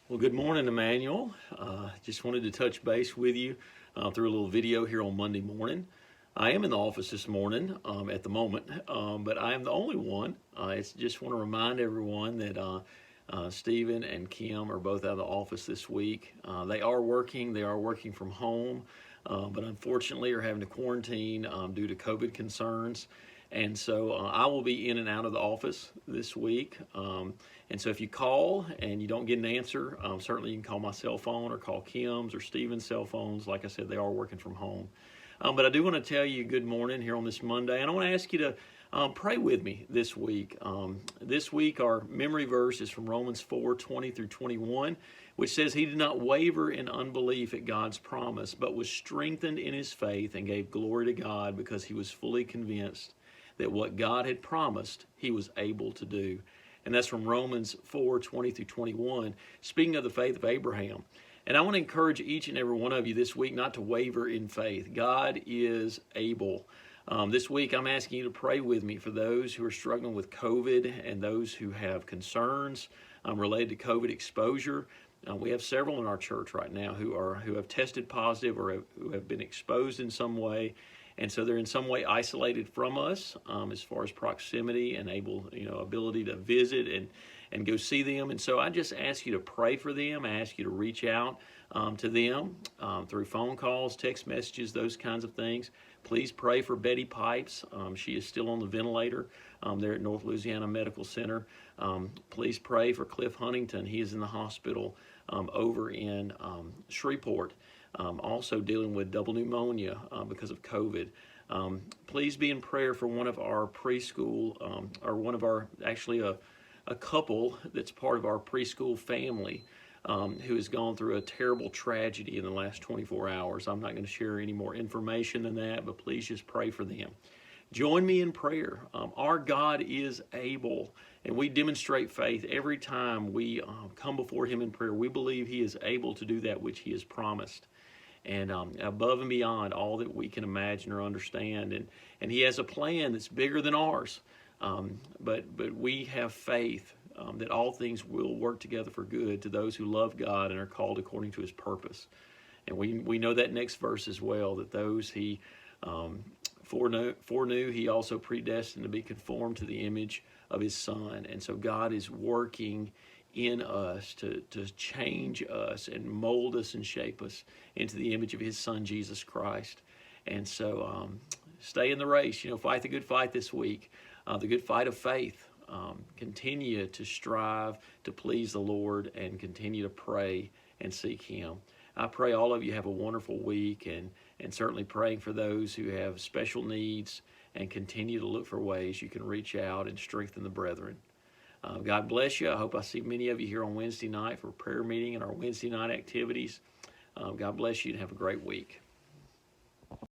Well, good morning, Emmanuel. Just wanted to touch base with you through a little video here on Monday morning. I am in the office this morning at the moment, but I am the only one. I just want to remind everyone that Stephen and Kim are both out of the office this week. They are working from home, but unfortunately are having to quarantine due to COVID concerns. And so I will be in and out of the office this week. And so if you call and you don't get an answer, certainly you can call my cell phone or call Kim's or Stephen's cell phones. Like I said, they are working from home. But I do want to tell you good morning here on this Monday. And I want to ask you to pray with me this week. This week, our memory verse is from Romans 4:20 through 21, which says, "He did not waver in unbelief at God's promise, but was strengthened in his faith and gave glory to God because he was fully convinced that what God had promised, he was able to do." And that's from Romans 4:20 through 21, speaking of the faith of Abraham. And I want to encourage each and every one of you this week not to waver in faith. God is able. This week, I'm asking you to pray with me for those who are struggling with COVID and those who have concerns related to COVID exposure. We have several in our church right now who have tested positive or who have been exposed in some way. And so they're in some way isolated from us as far as proximity and ability to visit and go see them. And so I just ask you to pray for them. I ask you to reach out to them through phone calls, text messages, those kinds of things. Please pray for Betty Pipes. She is still on the ventilator there at North Louisiana Medical Center. Please pray for Cliff Huntington. He is in the hospital over in Shreveport. Also dealing with double pneumonia because of COVID. Please be in prayer for one of our preschool, or one of our, actually a couple that's part of our preschool family who has gone through a terrible tragedy in the last 24 hours. I'm not going to share any more information than that, but please just pray for them. Join me in prayer. Our God is able, and we demonstrate faith every time we come before him in prayer. We believe he is able to do that which he has promised. And above and beyond all that we can imagine or understand. And he has a plan that's bigger than ours. But we have faith that all things will work together for good to those who love God and are called according to his purpose. And we know that next verse as well, that those he foreknew, he also predestined to be conformed to the image of his Son. And so God is working in us to change us and mold us and shape us into the image of his Son, Jesus Christ. And so stay in the race, fight the good fight this week, the good fight of faith. Continue to strive to please the Lord and continue to pray and seek him. I pray all of you have a wonderful week, and certainly praying for those who have special needs, and continue to look for ways you can reach out and strengthen the brethren. God bless you. I hope I see many of you here on Wednesday night for prayer meeting and our Wednesday night activities. God bless you and have a great week.